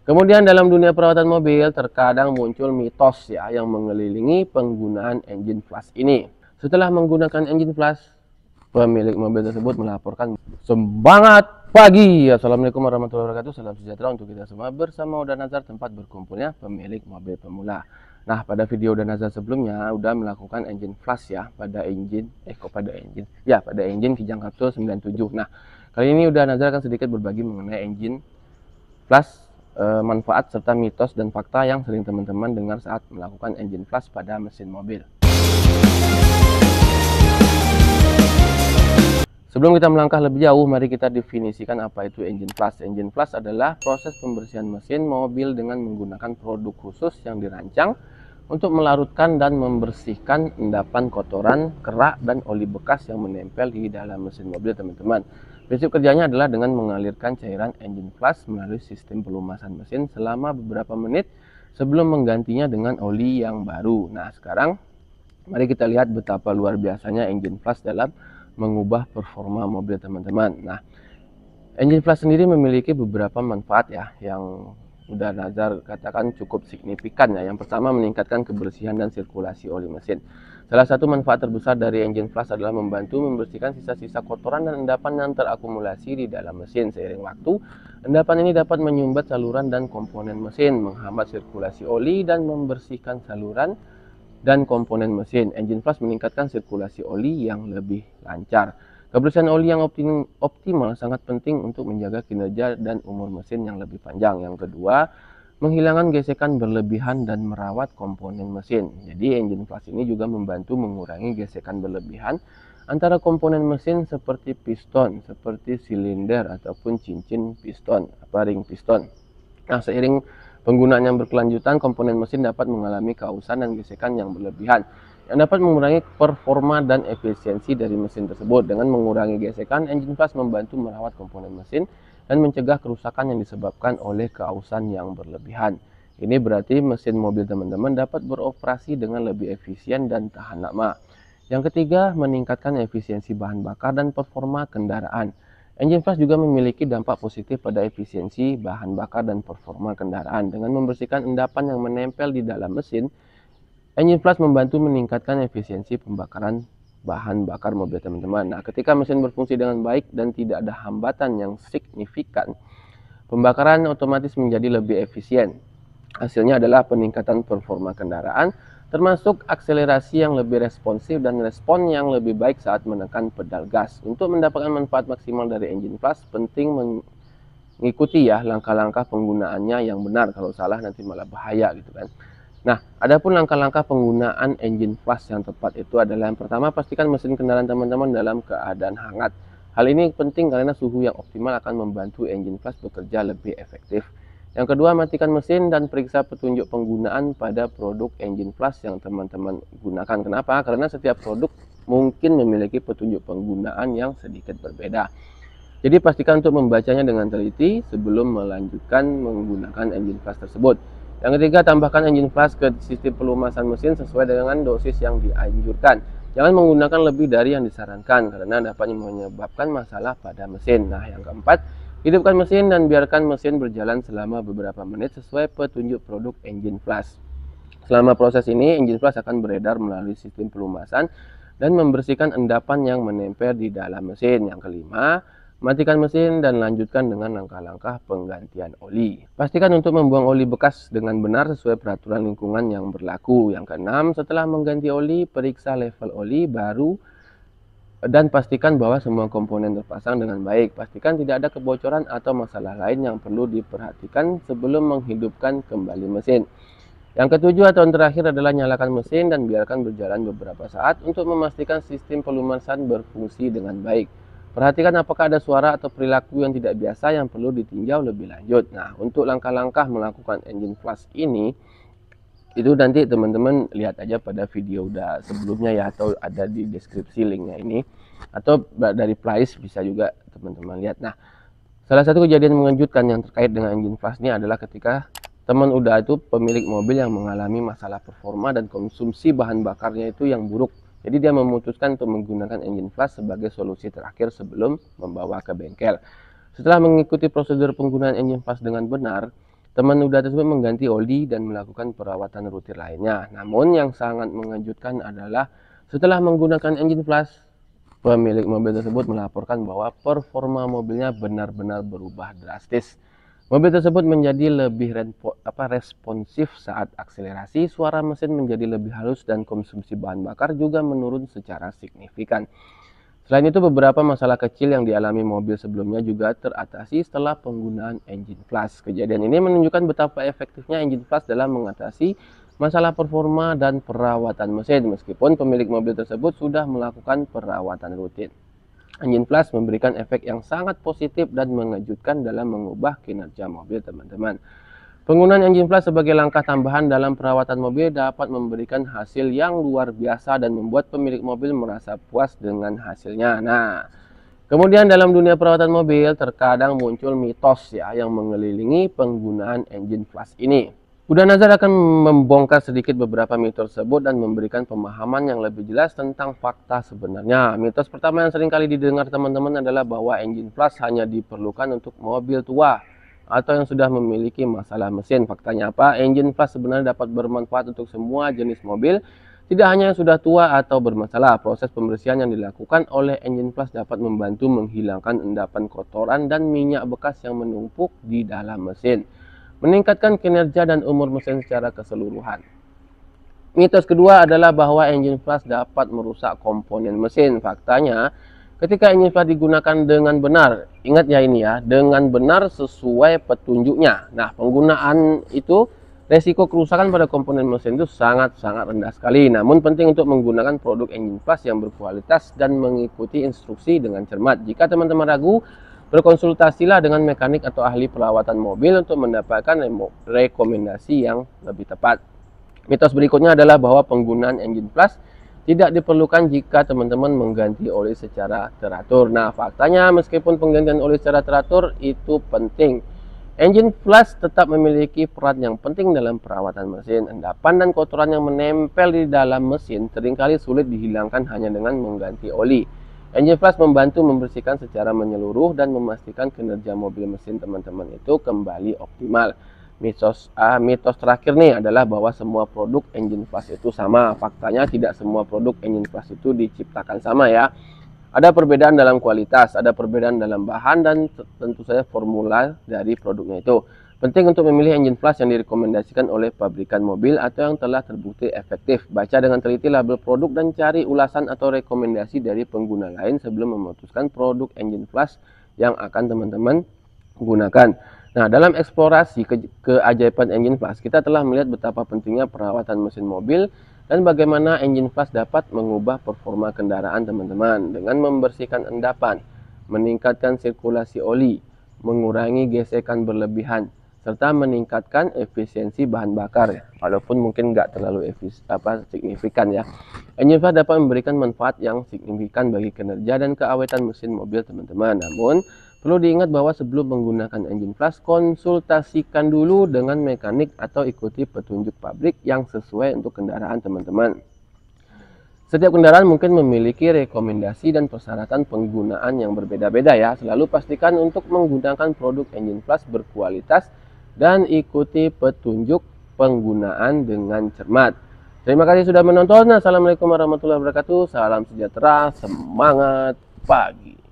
Kemudian dalam dunia perawatan mobil terkadang muncul mitos ya yang mengelilingi penggunaan engine flash ini. Setelah menggunakan engine flash, pemilik mobil tersebut melaporkan, semangat pagi. Assalamualaikum warahmatullahi wabarakatuh. Salam sejahtera untuk kita semua. Bersama Uda Nazar, tempat berkumpulnya pemilik mobil pemula. Nah, pada video Uda Nazar sebelumnya udah melakukan engine flash ya pada engine pada engine Kijang Kapsul 97. Nah, kali ini Uda Nazar akan sedikit berbagi mengenai engine flash, manfaat serta mitos dan fakta yang sering teman-teman dengar saat melakukan engine flash pada mesin mobil. Sebelum kita melangkah lebih jauh, mari kita definisikan apa itu engine flash. Engine flash adalah proses pembersihan mesin mobil dengan menggunakan produk khusus yang dirancang untuk melarutkan dan membersihkan endapan kotoran, kerak, dan oli bekas yang menempel di dalam mesin mobil, teman-teman. Prinsip kerjanya adalah dengan mengalirkan cairan engine flash melalui sistem pelumasan mesin selama beberapa menit sebelum menggantinya dengan oli yang baru. Nah, sekarang mari kita lihat betapa luar biasanya engine flash dalam mengubah performa mobil, teman-teman. Nah, engine flash sendiri memiliki beberapa manfaat ya yang udah Nazar katakan cukup signifikan ya. Yang pertama, meningkatkan kebersihan dan sirkulasi oli mesin. Salah satu manfaat terbesar dari engine flash adalah membantu membersihkan sisa-sisa kotoran dan endapan yang terakumulasi di dalam mesin. Seiring waktu, endapan ini dapat menyumbat saluran dan komponen mesin, menghambat sirkulasi oli dan membersihkan saluran dan komponen mesin. Engine flash meningkatkan sirkulasi oli yang lebih lancar. Kebersihan oli yang optimal sangat penting untuk menjaga kinerja dan umur mesin yang lebih panjang. Yang kedua, menghilangkan gesekan berlebihan dan merawat komponen mesin. Jadi engine flash ini juga membantu mengurangi gesekan berlebihan antara komponen mesin seperti piston, seperti silinder ataupun cincin piston, ring piston. Nah, seiring penggunaan yang berkelanjutan, komponen mesin dapat mengalami kausan dan gesekan yang berlebihan yang dapat mengurangi performa dan efisiensi dari mesin tersebut. Dengan mengurangi gesekan, engine flash membantu merawat komponen mesin dan mencegah kerusakan yang disebabkan oleh kausan yang berlebihan. Ini berarti mesin mobil teman-teman dapat beroperasi dengan lebih efisien dan tahan lama. Yang ketiga, meningkatkan efisiensi bahan bakar dan performa kendaraan. Engine flash juga memiliki dampak positif pada efisiensi bahan bakar dan performa kendaraan. Dengan membersihkan endapan yang menempel di dalam mesin, engine flash membantu meningkatkan efisiensi pembakaran bahan bakar mobil, teman-teman. Nah, ketika mesin berfungsi dengan baik dan tidak ada hambatan yang signifikan, pembakaran otomatis menjadi lebih efisien. Hasilnya adalah peningkatan performa kendaraan, termasuk akselerasi yang lebih responsif dan respon yang lebih baik saat menekan pedal gas. Untuk mendapatkan manfaat maksimal dari engine flash, penting mengikuti ya langkah-langkah penggunaannya yang benar. Kalau salah nanti malah bahaya gitu kan. Nah, adapun langkah-langkah penggunaan engine flash yang tepat itu adalah yang pertama, pastikan mesin kendaraan teman-teman dalam keadaan hangat. Hal ini penting karena suhu yang optimal akan membantu engine flash bekerja lebih efektif. Yang kedua, matikan mesin dan periksa petunjuk penggunaan pada produk engine flash yang teman-teman gunakan. Kenapa? Karena setiap produk mungkin memiliki petunjuk penggunaan yang sedikit berbeda. Jadi pastikan untuk membacanya dengan teliti sebelum melanjutkan menggunakan engine flash tersebut. Yang ketiga, tambahkan engine flash ke sistem pelumasan mesin sesuai dengan dosis yang dianjurkan. Jangan menggunakan lebih dari yang disarankan karena dapat menyebabkan masalah pada mesin. Nah, yang keempat, hidupkan mesin dan biarkan mesin berjalan selama beberapa menit sesuai petunjuk produk engine flash. Selama proses ini, engine flash akan beredar melalui sistem pelumasan dan membersihkan endapan yang menempel di dalam mesin. Yang kelima, matikan mesin dan lanjutkan dengan langkah-langkah penggantian oli. Pastikan untuk membuang oli bekas dengan benar sesuai peraturan lingkungan yang berlaku. Yang keenam, setelah mengganti oli, periksa level oli baru dan pastikan bahwa semua komponen terpasang dengan baik. Pastikan tidak ada kebocoran atau masalah lain yang perlu diperhatikan sebelum menghidupkan kembali mesin. Yang ketujuh atau yang terakhir adalah nyalakan mesin dan biarkan berjalan beberapa saat untuk memastikan sistem pelumasan berfungsi dengan baik. Perhatikan apakah ada suara atau perilaku yang tidak biasa yang perlu ditinjau lebih lanjut. Nah, untuk langkah-langkah melakukan engine flash ini, itu nanti teman-teman lihat aja pada video udah sebelumnya ya, atau ada di deskripsi linknya ini, atau dari playlist bisa juga teman-teman lihat. Nah, salah satu kejadian mengejutkan yang terkait dengan engine flash ini adalah ketika teman udah itu pemilik mobil yang mengalami masalah performa dan konsumsi bahan bakarnya itu yang buruk. Jadi dia memutuskan untuk menggunakan engine flash sebagai solusi terakhir sebelum membawa ke bengkel. Setelah mengikuti prosedur penggunaan engine flash dengan benar, Teman muda tersebut mengganti oli dan melakukan perawatan rutin lainnya. Namun yang sangat mengejutkan adalah setelah menggunakan engine plus, pemilik mobil tersebut melaporkan bahwa performa mobilnya benar-benar berubah drastis. Mobil tersebut menjadi lebih responsif saat akselerasi, suara mesin menjadi lebih halus, dan konsumsi bahan bakar juga menurun secara signifikan. Selain itu, beberapa masalah kecil yang dialami mobil sebelumnya juga teratasi setelah penggunaan engine plus. Kejadian ini menunjukkan betapa efektifnya engine plus dalam mengatasi masalah performa dan perawatan mesin, meskipun pemilik mobil tersebut sudah melakukan perawatan rutin. Engine plus memberikan efek yang sangat positif dan mengejutkan dalam mengubah kinerja mobil, teman-teman. Penggunaan engine plus sebagai langkah tambahan dalam perawatan mobil dapat memberikan hasil yang luar biasa dan membuat pemilik mobil merasa puas dengan hasilnya. Nah, kemudian dalam dunia perawatan mobil terkadang muncul mitos ya yang mengelilingi penggunaan engine plus ini. Bunda Nazar akan membongkar sedikit beberapa mitos tersebut dan memberikan pemahaman yang lebih jelas tentang fakta sebenarnya. Mitos pertama yang sering kali didengar teman-teman adalah bahwa engine plus hanya diperlukan untuk mobil tua atau yang sudah memiliki masalah mesin. Faktanya apa? Engine plus sebenarnya dapat bermanfaat untuk semua jenis mobil, tidak hanya yang sudah tua atau bermasalah. Proses pembersihan yang dilakukan oleh engine plus dapat membantu menghilangkan endapan kotoran dan minyak bekas yang menumpuk di dalam mesin, meningkatkan kinerja dan umur mesin secara keseluruhan. Mitos kedua adalah bahwa engine plus dapat merusak komponen mesin. Faktanya, ketika engine plus digunakan dengan benar, ingat ya ini ya, dengan benar sesuai petunjuknya. Nah, penggunaan itu, resiko kerusakan pada komponen mesin itu sangat-sangat rendah sekali. Namun penting untuk menggunakan produk engine plus yang berkualitas dan mengikuti instruksi dengan cermat. Jika teman-teman ragu, berkonsultasilah dengan mekanik atau ahli perawatan mobil untuk mendapatkan rekomendasi yang lebih tepat. Mitos berikutnya adalah bahwa penggunaan engine plus tidak diperlukan jika teman-teman mengganti oli secara teratur. Nah, faktanya meskipun penggantian oli secara teratur itu penting, engine plus tetap memiliki peran yang penting dalam perawatan mesin. Endapan dan kotoran yang menempel di dalam mesin seringkali sulit dihilangkan hanya dengan mengganti oli. Engine plus membantu membersihkan secara menyeluruh dan memastikan kinerja mobil mesin teman-teman itu kembali optimal. Mitos terakhir nih adalah bahwa semua produk engine plus itu sama. Faktanya tidak semua produk engine plus itu diciptakan sama ya. Ada perbedaan dalam kualitas, ada perbedaan dalam bahan, dan tentu saja formula dari produknya itu. Penting untuk memilih engine plus yang direkomendasikan oleh pabrikan mobil atau yang telah terbukti efektif. Baca dengan teliti label produk dan cari ulasan atau rekomendasi dari pengguna lain sebelum memutuskan produk engine plus yang akan teman-teman gunakan. Nah, dalam eksplorasi keajaiban engine plus, kita telah melihat betapa pentingnya perawatan mesin mobil dan bagaimana engine plus dapat mengubah performa kendaraan teman-teman dengan membersihkan endapan, meningkatkan sirkulasi oli, mengurangi gesekan berlebihan, serta meningkatkan efisiensi bahan bakar. Walaupun mungkin nggak terlalu signifikan ya. Engine plus dapat memberikan manfaat yang signifikan bagi kinerja dan keawetan mesin mobil teman-teman. Namun, perlu diingat bahwa sebelum menggunakan engine plus, konsultasikan dulu dengan mekanik atau ikuti petunjuk pabrik yang sesuai untuk kendaraan teman-teman. Setiap kendaraan mungkin memiliki rekomendasi dan persyaratan penggunaan yang berbeda-beda ya. Selalu pastikan untuk menggunakan produk engine plus berkualitas dan ikuti petunjuk penggunaan dengan cermat. Terima kasih sudah menonton. Assalamualaikum warahmatullahi wabarakatuh. Salam sejahtera, semangat pagi.